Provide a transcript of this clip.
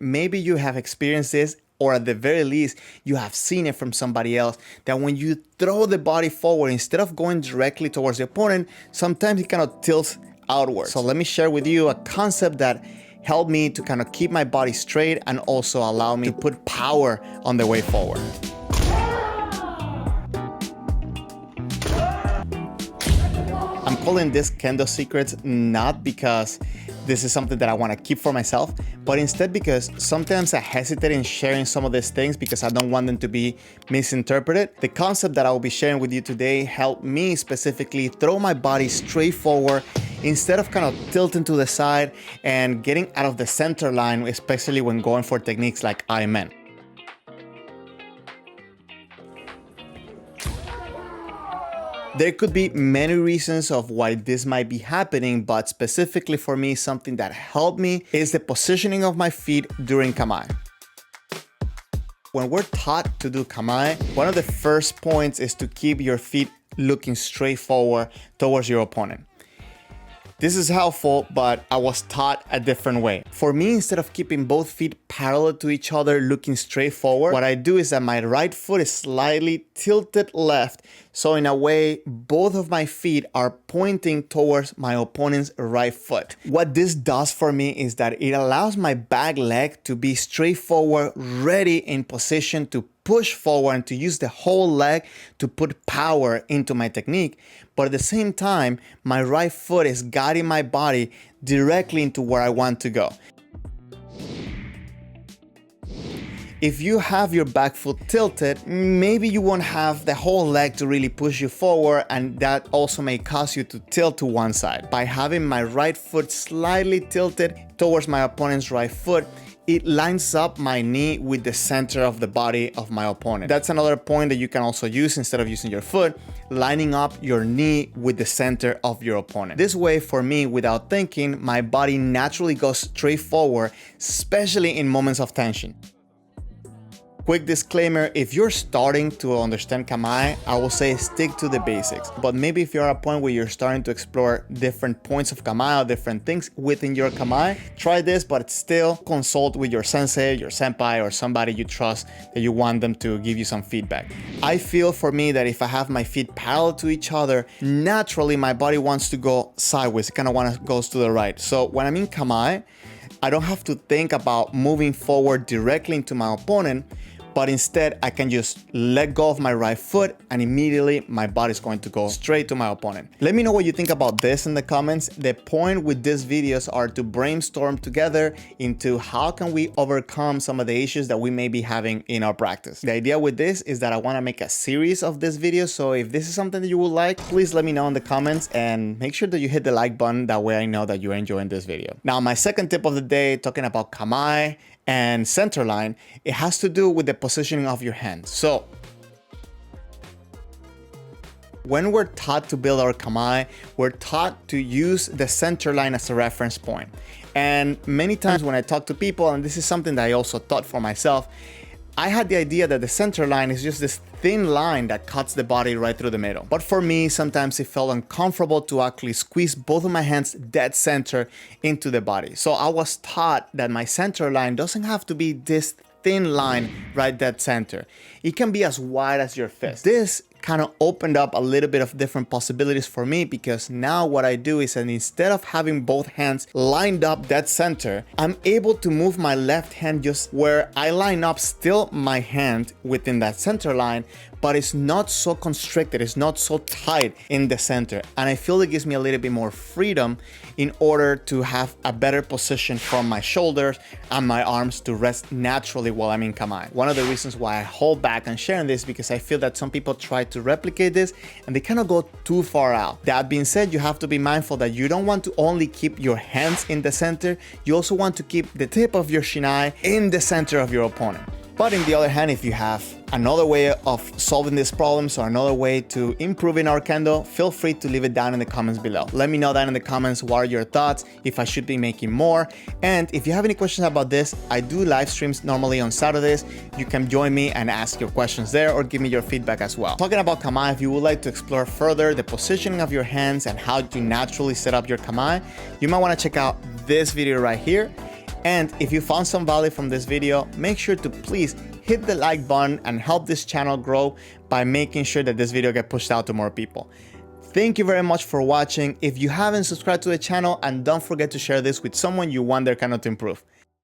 Maybe you have experienced this, or at the very least, you have seen it from somebody else, that when you throw the body forward, instead of going directly towards the opponent, sometimes it kind of tilts outwards. So let me share with you a concept that helped me to kind of keep my body straight and also allow me to put power on the way forward. I'm calling this Kendo secrets not because this is something that I want to keep for myself, but instead because sometimes I hesitate in sharing some of these things because I don't want them to be misinterpreted. The concept that I will be sharing with you today helped me specifically throw my body straight forward instead of kind of tilting to the side and getting out of the center line, especially when going for techniques like Aimen. There could be many reasons of why this might be happening, but specifically for me, something that helped me is the positioning of my feet during Kamai. When we're taught to do Kamai, one of the first points is to keep your feet looking straight forward towards your opponent. This is helpful, but I was taught a different way. For me, instead of keeping both feet parallel to each other looking straight forward, what I do is that my right foot is slightly tilted left. So in a way, both of my feet are pointing towards my opponent's right foot. What this does for me is that it allows my back leg to be straight forward, ready in position to push forward and to use the whole leg to put power into my technique. But at the same time, my right foot is guiding my body directly into where I want to go. If you have your back foot tilted, maybe you won't have the whole leg to really push you forward, and that also may cause you to tilt to one side. By having my right foot slightly tilted towards my opponent's right foot, it lines up my knee with the center of the body of my opponent. That's another point that you can also use instead of using your foot, lining up your knee with the center of your opponent. This way, for me, without thinking, my body naturally goes straight forward, especially in moments of tension. Quick disclaimer, if you're starting to understand Kamai, I will say stick to the basics. But maybe if you're at a point where you're starting to explore different points of Kamai or different things within your Kamai, try this, but still consult with your sensei, your senpai, or somebody you trust that you want them to give you some feedback. I feel for me that if I have my feet parallel to each other, naturally my body wants to go sideways. It kind of goes to the right. So when I'm in Kamai, I don't have to think about moving forward directly into my opponent, but instead I can just let go of my right foot and immediately my body's going to go straight to my opponent. Let me know what you think about this in the comments. The point with these videos are to brainstorm together into how can we overcome some of the issues that we may be having in our practice. The idea with this is that I want to make a series of this video, so if this is something that you would like, please let me know in the comments and make sure that you hit the like button. That way I know that you're enjoying this video. Now, my second tip of the day, talking about Kamai and center line, it has to do with the positioning of your hands. So when we're taught to build our Kamai, we're taught to use the center line as a reference point. And many times when I talk to people, and this is something that I also taught for myself, I had the idea that the center line is just this thin line that cuts the body right through the middle. But for me, sometimes it felt uncomfortable to actually squeeze both of my hands dead center into the body. So I was taught that my center line doesn't have to be this thin line right dead center. It can be as wide as your fist. This kind of opened up a little bit of different possibilities for me, because now what I do is that instead of having both hands lined up dead center, I'm able to move my left hand just where I line up still my hand within that center line, but it's not so constricted, it's not so tight in the center. And I feel it gives me a little bit more freedom in order to have a better position from my shoulders and my arms to rest naturally while I'm in Kamai. One of the reasons why I hold back on sharing this, because I feel that some people try to replicate this and they kind of go too far out. That being said, you have to be mindful that you don't want to only keep your hands in the center, you also want to keep the tip of your shinai in the center of your opponent. But on the other hand, if you have another way of solving these problems or another way to improving our Kendo, feel free to leave it down in the comments below. Let me know down in the comments what are your thoughts, if I should be making more. And if you have any questions about this, I do live streams normally on Saturdays. You can join me and ask your questions there or give me your feedback as well. Talking about Kamai, if you would like to explore further the positioning of your hands and how to naturally set up your Kamai, you might want to check out this video right here. And if you found some value from this video, make sure to please hit the like button and help this channel grow by making sure that this video gets pushed out to more people. Thank you very much for watching. If you haven't subscribed to the channel, and don't forget to share this with someone you want their Kendo to improve.